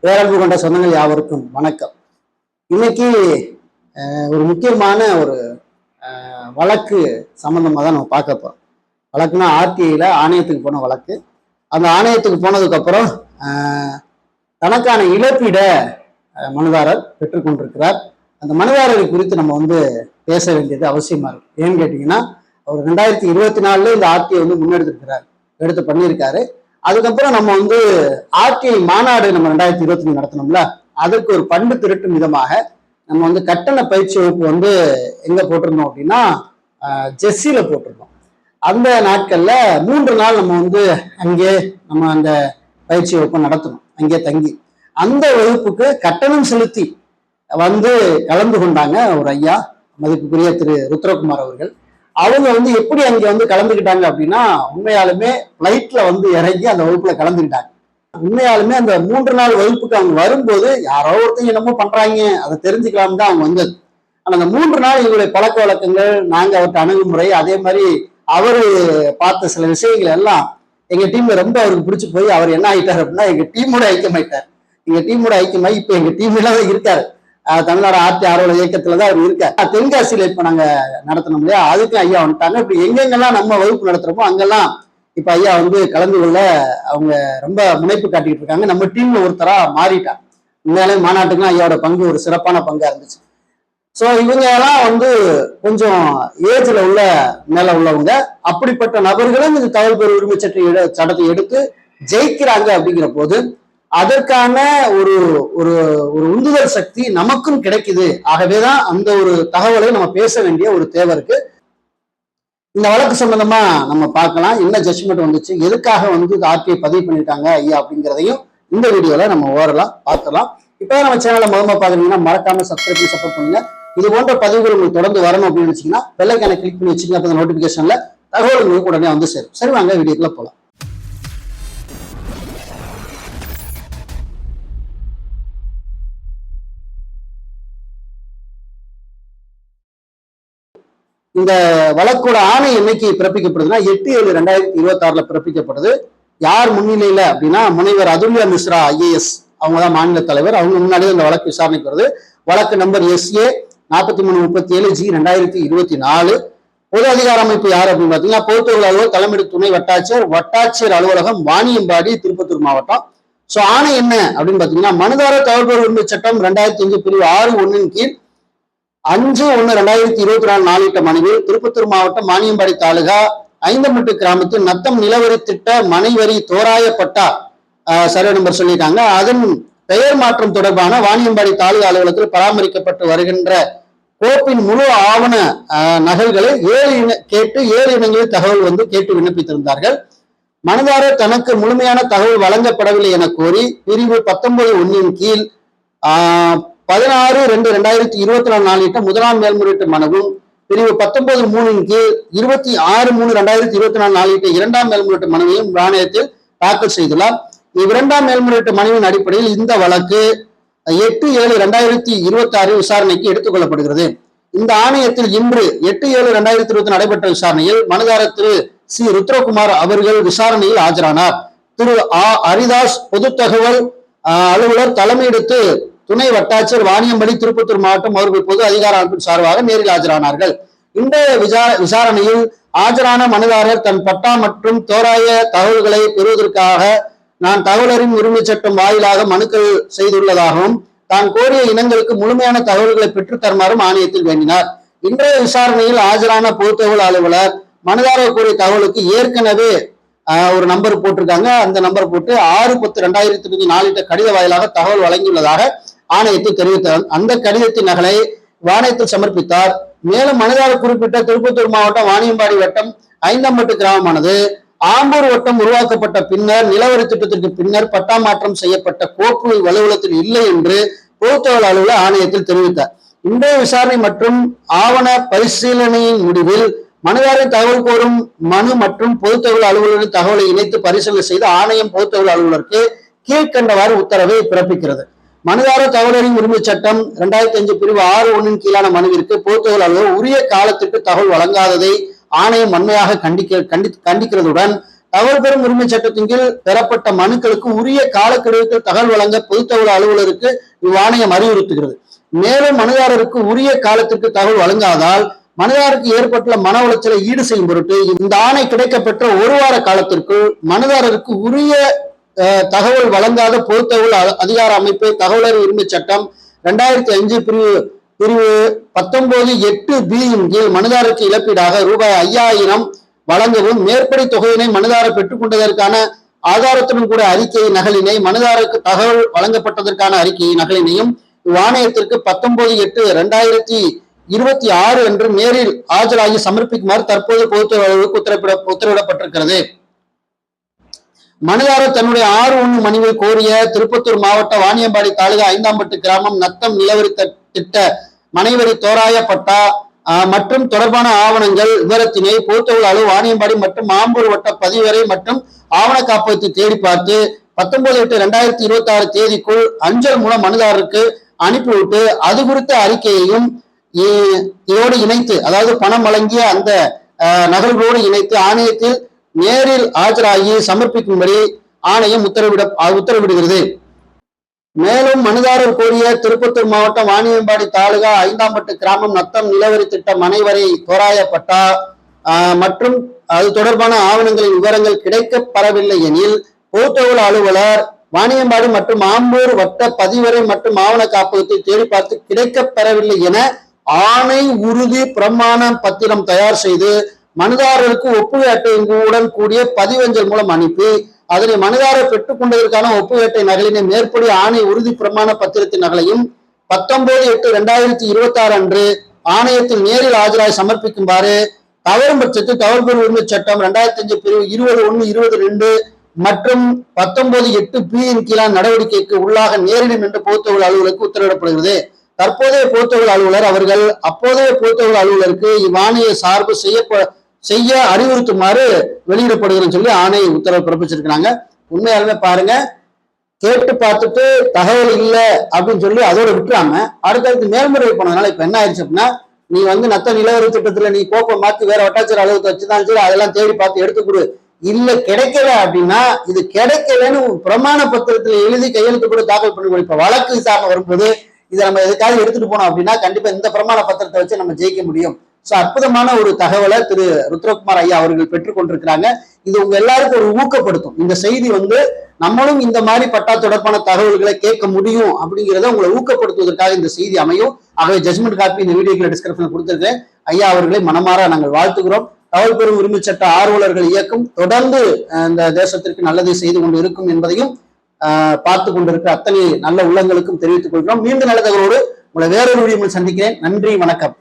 பேரன்பு கொண்ட சொந்தங்கள் யாவருக்கும் வணக்கம். இன்னைக்கு ஒரு முக்கியமான ஒரு வழக்கு சம்பந்தமா தான் நம்ம பார்க்க போறோம். வழக்குனா ஆர்டிஐல ஆணையத்துக்கு போன வழக்கு. அந்த ஆணையத்துக்கு போனதுக்கு அப்புறம் தனக்கான இழப்பீட மனுதாரர் பெற்றுக்கொண்டிருக்கிறார். அந்த மனுதாரரை குறித்து நம்ம பேச வேண்டியது அவசியமா இருக்கு. ஏன்னு கேட்டீங்கன்னா, அவர் 2024 இந்த ஆர்டிஐ முன்னெடுத்திருக்கிறார், எடுத்து பண்ணியிருக்காரு. அதுக்கப்புறம் நம்ம ஆர்டிஐ மாநாடு நம்ம 2023 நடத்தணும்ல, அதற்கு ஒரு பண்பு திரட்டும் விதமாக நம்ம கட்டண பயிற்சி வகுப்பு எங்க போட்டிருந்தோம் அப்படின்னா ஜெஸ்ஸில போட்டிருந்தோம். அந்த நாட்கள்ல 3 நாள் நம்ம அங்கே நம்ம அந்த பயிற்சி வகுப்பு நடத்தணும், அங்கே தங்கி. அந்த வகுப்புக்கு கட்டணம் செலுத்தி கலந்து கொண்டாங்க ஒரு ஐயா, மதிப்புக்குரிய திரு ருத்ரகுமார் அவர்கள். அவங்க எப்படி அங்க கலந்துக்கிட்டாங்க அப்படின்னா, உண்மையாலுமே பிளைட்ல இறங்கி அந்த வகுப்புல கலந்துக்கிட்டாங்க. உண்மையாலுமே அந்த 3 நாள் வகுப்புக்கு அவங்க வரும்போது யாரோ ஒருத்தங்க என்னமோ பண்றாங்க, அதை தெரிஞ்சுக்கலாம் தான் அவங்க வந்தது. ஆனா அந்த 3 நாள் எங்களுடைய பழக்க வழக்கங்கள், நாங்க அவர்கிட்ட அணுகுமுறை, அதே மாதிரி அவரு பார்த்த சில விஷயங்கள் எல்லாம் எங்க டீம்ல ரொம்ப அவருக்கு பிடிச்சு போய் அவர் என்ன ஆயிட்டார் அப்படின்னா, எங்க டீமோட ஐக்கியமாயிட்டார். எங்க டீமோட ஐக்கியமாயி இப்ப எங்க டீம்ல தான் இருக்காரு. தமிழ்நாடு ஆர்டி ஆர்வலர் இயக்கத்துலதான் அவர் இருக்கார். தென்காசியில இப்ப நாங்க நடத்தணும் இல்லையா, அதுக்கு ஐயா வந்துட்டாங்க. இப்படி எங்கெங்கெல்லாம் நம்ம வகுப்பு நடத்துறோமோ அங்கெல்லாம் இப்ப ஐயா கலந்து கொள்ள அவங்க ரொம்ப முனைப்பு காட்டிட்டு இருக்காங்க. நம்ம டீம்ல ஒருத்தரா மாறிட்டாங்க. உண்மையாலே மாநாட்டுக்குலாம் ஐயாவோட பங்கு ஒரு சிறப்பான பங்கா இருந்துச்சு. சோ இவங்க எல்லாம் கொஞ்சம் ஏஜ்ல உள்ள மேல உள்ளவங்க. அப்படிப்பட்ட நபர்களும் இந்த தகவல் பெறும் உரிமை சட்டத்தை எடுத்து ஜெயிக்கிறாங்க. அப்படிங்கிற போது அதற்கான ஒரு ஒரு ஒரு உந்துதல் சக்தி நமக்கும் கிடைக்குது. ஆகவேதான் அந்த ஒரு தகவலை நம்ம பேச வேண்டிய ஒரு தேவை இருக்கு. இந்த வழக்கு சம்பந்தமா நம்ம பார்க்கலாம், என்ன ஜட்ஜ்மெண்ட் வந்துச்சு, எதுக்காக ஆர்டிஐ பதிவு பண்ணிட்டாங்க ஐயா அப்படிங்கிறதையும் இந்த வீடியோல நம்ம ஓரலாம் பார்க்கலாம். இப்போ நம்ம சேனலை முதல்ல பாக்குறீங்கன்னா மறக்காம சப்ஸ்கிரைப் பண்ணி சப்போர்ட் பண்ணுங்க. இது போன்ற பதிவுகள் உங்களுக்கு தொடர்ந்து வரணும் அப்படின்னு நினைச்சீங்கன்னா பெல் ஐகானை கிளிக் பண்ணி வச்சுங்க. அப்போ நோட்டிபிகேஷன்ல தகவல் உங்களுக்கு உடனே சேரும். சரி, வாங்க வீடியோக்குள்ள போலாம். இந்த வழக்கோட ஆணை என்னைக்கு பிறப்பிக்கப்படுதுன்னா 8/7/2026 பிறப்பிக்கப்படுது. யார் முன்னிலையில அப்படின்னா, முனைவர் அதுல்யா மிஸ்ரா IAS, அவங்கதான் மாநில தலைவர். அவங்க முன்னாடியே இந்த வழக்கு விசாரணைக்கு வருது. வழக்கு நம்பர் SA 4337G/2024. பொது அதிகார அமைப்பு யார் அப்படின்னு பாத்தீங்கன்னா, பொதுத்தொழில் அலுவலர், தலைமை துணை வட்டாட்சியர், வட்டாட்சியர் அலுவலகம், வாணியம்பாடி, திருப்பத்தூர் மாவட்டம். சோ ஆணை என்ன அப்படின்னு பாத்தீங்கன்னா, மனுதாரர் தகவல் உரிமை சட்டம் 2005 பிரிவு 6(1) கீழ் 5/1/2024 நாளிட்ட மனுவில் திருப்பத்தூர் மாவட்டம் வாணியம்பாடி தாலுகா ஐந்தம்பட்டு கிராமத்தில் நத்தம் நிலவரி திட்ட மனைவரி தோராய பட்டா சர்வே நம்பர் சொல்லிட்டாங்க. அதன் பெயர் மாற்றம் தொடர்பான வாணியம்பாடி தாலுகா அலுவலகத்தில் பராமரிக்கப்பட்டு வருகின்ற கோப்பின் முழு ஆவண நகல்களை 7 இனங்களில் தகவல் கேட்டு விண்ணப்பித்திருந்தார்கள். மனுதாரர் தனக்கு முழுமையான தகவல் வழங்கப்படவில்லை என கோரி பிரிவு 19(1) கீழ் 16/2/2024 நாளிட்ட முதலாம் மேல்முறையீட்டு மனுவும், பிரிவு 19(3) கீழ் 26/3/2024 நாளிட்ட 2ஆம் மேல்முறையீட்டு மனுவையும் ஆணையத்தில் தாக்கல் செய்துள்ளார். இவ்விரண்டாம் மேல்முறையீட்டு மனுவின் அடிப்படையில் இந்த வழக்கு 8/7/2026 விசாரணைக்கு எடுத்துக் கொள்ளப்படுகிறது. இந்த ஆணையத்தில் இன்று 8/7/2024 நடைபெற்ற விசாரணையில் மனுதாரர் திரு சி ருத்ரகுமார் அவர்கள் விசாரணையில் ஆஜரானார். திரு ஹரிதாஸ் பொது தகவல் அலுவலர் தலைமையிடத்து துணை வட்டாட்சியர் வாணியம்படி திருப்பத்தூர் மாவட்டம் அவர்கள் பொது அதிகார அமைப்பின் சார்பாக நேரில் ஆஜரானார்கள். இந்த விசாரணையில் ஆஜரான மனுதாரர் தன் பட்டா மற்றும் தோராய தகவல்களை பெறுவதற்காக நான் தகவலரின் உரிமை சட்டம் வாயிலாக மனுக்கள் செய்துள்ளதாகவும் தான் கோரிய இனங்களுக்கு முழுமையான தகவல்களை பெற்றுத் தருமாறும் ஆணையத்தில் வேண்டினார். இன்றைய விசாரணையில் ஆஜரான பொது தகவல் அலுவலர் மனுதாரர் கோரிய தகவலுக்கு ஏற்கனவே ஒரு நம்பர் போட்டிருக்காங்க. அந்த நம்பர் போட்டு 6/10/2025 நாளிட்ட கடித வாயிலாக தகவல் வழங்கியுள்ளதாக ஆணையத்தில் தெரிவித்தார். அந்த கடிதத்தின் நகலை ஆணையத்தில் சமர்ப்பித்தார். மேலும் மனுதாரர் குறிப்பிட்ட திருப்பத்தூர் மாவட்டம் வாணியம்பாடி வட்டம் ஐந்தம்பட்டு கிராமமானது ஆம்பூர் வட்டம் உருவாக்கப்பட்ட பின்னர் நிலவரி திட்டத்திற்கு பின்னர் பட்டா மாற்றம் செய்யப்பட்ட கோப்பு அலுவலகத்தில் இல்லை என்று பொதுத்தகவல் அலுவலர் ஆணையத்தில் தெரிவித்தார். இன்றைய விசாரணை மற்றும் ஆவண பரிசீலனையின் முடிவில் மனுதாரர் தகவல் கோரும் மனு மற்றும் பொதுத்தகவல் அலுவலரின் தகவலை இணைத்து பரிசீலனை செய்து ஆணையம் பொதுத்தகவல் அலுவலருக்கு கீழ்கண்டவாறு உத்தரவை பிறப்பிக்கிறது. மனுதாரர் தகவலரின் உரிமை சட்டம் 2005 பிரிவு 6(1) கீழான மனுவிற்கு பொதுத்தகவல் அலுவலர் உரிய காலத்திற்கு தகவல் வழங்காததை ஆணையம் வன்மையாக கண்டிக்கிறதுடன் தகவல் பெறும் உரிமை சட்டத்தின் கீழ் பெறப்பட்ட மனுக்களுக்கு உரிய காலக்கெடுவுக்கு தகவல் வழங்க பொதுத்தகவல் அலுவலருக்கு இவ்வாணையம் அறிவுறுத்துகிறது. மேலும் மனுதாரருக்கு உரிய காலத்திற்கு தகவல் வழங்காதால் மனுதாரருக்கு ஏற்பட்டுள்ள மன உளைச்சலை ஈடு செய்யும் பொருட்டு இந்த ஆணை கிடைக்கப்பெற்ற ஒரு வார காலத்திற்குள் மனுதாரருக்கு உரிய தகவல் வழங்காத பொதுத்தகவல் அதிகார அமைப்பு தகவல் உரிமை சட்டம் 2005 பிரிவு 19(8)B கீழ் மனுதாரருக்கு இழப்பீடாக ரூபாய் 5000 வழங்கவும், மேற்படி தொகையினை மனுதாரர் பெற்றுக் கொண்டதற்கான ஆதாரத்துடன் கூட அறிக்கை நகலினை மனுதாரருக்கு தகவல் வழங்கப்பட்டதற்கான அறிக்கை நகலினையும் இவ்வாணையத்திற்கு 19(8)2026 என்று நேரில் ஆஜராகி சமர்ப்பிக்குமாறு தற்போது பொதுத்தகவலுக்கு உத்தரவிடப்பட்டிருக்கிறது. மனுதாரர் தன்னுடைய 6(1) மனுவில் கோரிய திருப்பத்தூர் மாவட்ட வாணியம்பாடி தாலுகா 5ஆம்பட்டு கிராமம் நத்தம் நிலவரி திட்ட மனைவரி தோராய பட்டா மற்றும் தொடர்பான ஆவணங்கள் விவரத்தினை பொதுத்தகவல் அலுவலர் வாணியம்பாடி மற்றும் ஆம்பூர் வட்ட பதிவரை மற்றும் ஆவண காப்பகத்தை தேடி பார்த்து 19/8/2026 தேதிக்குள் அஞ்சல் மூலம் மனுதாரருக்கு அனுப்பிவிட்டு அது குறித்த அறிக்கையையும் இதோடு இணைத்து, அதாவது பணம் வழங்கிய அந்த நகல்களோடு இணைத்து ஆணையத்தில் நேரில் ஆஜராகி சமர்ப்பிக்கும்படி ஆணையம் உத்தரவிடுகிறது. மேலும் மனுதாரர் கோரிய திருப்பத்தூர் மாவட்டம் வாணியம்பாடி தாலுகா 5ஆம்பட்டு கிராமம் நத்தம் நிலவரி திட்ட மனைவரை தோராய பட்டா மற்றும் அது தொடர்பான ஆவணங்களின் விவரங்கள் கிடைக்கப்பெறவில்லை எனில் பொதுத்தகவல் அலுவலர் வாணியம்பாடி மற்றும் ஆம்பூர் வட்ட பதிவரை மற்றும் ஆவண காப்பகத்தை தேடி பார்த்து கிடைக்கப்பெறவில்லை என ஆணை உறுதி பிரமாண பத்திரம் தயார் செய்து மனுதாரருக்கு ஒப்புகை அட்டையுடன் கூடிய பதிவஞ்சல் மூலம் அனுப்பி அதனை மனுதாரர் பெற்றுக் கொண்டதற்கான ஒப்புகை அட்டை நகலினை மேற்படி ஆணை உறுதி பிரமாண பத்திரத்தின் நகலையும் 19/8/2026 அன்று ஆணையத்தில் நேரில் ஆஜராய் சமர்ப்பிக்குமாறு தவறும் பட்சத்தில் தகவல் பெறும் உரிமை சட்டம் 2005 பிரிவு 20(1)22 மற்றும் 19(8)B கீழான நடவடிக்கைக்கு உள்ளாக நேரிடும் என்று பொதுத்தகவல் அலுவலருக்கு உத்தரவிடப்படுகிறது. தற்போதைய பொதுத்தகவல் அலுவலர் அவர்கள் அப்போதைய பொதுத்தகவல் அலுவலருக்கு இவ்வாணைய சார்பு செய்ய அறிவுறுத்துமாறு வெளியிடப்படுகிறன்னு சொல்லி ஆணை உத்தரவு பிறப்பிச்சிருக்கிறாங்க. உண்மையாலுமே பாருங்க, கேட்டு பார்த்துட்டு தகவல் இல்லை அப்படின்னு சொல்லி அதோட விட்டுறாம அடுத்தடுத்து மேல்முறை போனதுனால இப்ப என்ன ஆயிடுச்சு அப்படின்னா, நீ நத்த நிலவரி திட்டத்துல நீ கோப்பை மாத்தி வேற வட்டாட்சியர் அலுவலகத்தை வச்சுதான் சரி அதெல்லாம் தேடி பார்த்து எடுத்துக்கொடு, இல்ல கிடைக்கல அப்படின்னா இது கிடைக்கலன்னு பிரமாண பத்திரத்துல எழுதி கையெழுத்து கூட தாக்கல் பண்ணி இப்ப வழக்கு விசாரணை வரும்போது இதை நம்ம எதுக்காக எடுத்துட்டு போனோம் அப்படின்னா கண்டிப்பா இந்த பிரமாண பத்திரத்தை வச்சு நம்ம ஜெயிக்க முடியும். சோ அற்புதமான ஒரு தகவலை திரு ருத்ரகுமார் ஐயா அவர்கள் பெற்றுக் கொண்டிருக்கிறாங்க. இது உங்க எல்லாருக்கும் ஒரு ஊக்கப்படுத்தும். இந்த செய்தி நம்மளும் இந்த மாதிரி பட்டா தொடர்பான தகவல்களை கேட்க முடியும் அப்படிங்கிறத உங்களை ஊக்கப்படுத்துவதற்காக இந்த செய்தி அமையும். ஆகவே ஜட்மெண்ட் காப்பி இந்த வீடியோக்கு டிஸ்கிரிப்ஷன்ல கொடுத்திருக்கேன். ஐயா அவர்களை மனமாற நாங்கள் வாழ்த்துகிறோம். தகவல் பெறும் உரிமை சட்ட ஆர்வலர்கள் இயக்கம் தொடர்ந்து இந்த தேசத்திற்கு நல்லதை செய்து கொண்டு இருக்கும் என்பதையும் பார்த்து கொண்டிருக்கிற அத்தனை நல்ல உள்ளங்களுக்கும் தெரிவித்துக் கொள்கிறோம். மீண்டும் நல்ல தகவலோடு உங்களை வேறொரு வீடியோவில் சந்திக்கிறேன். நன்றி, வணக்கம்.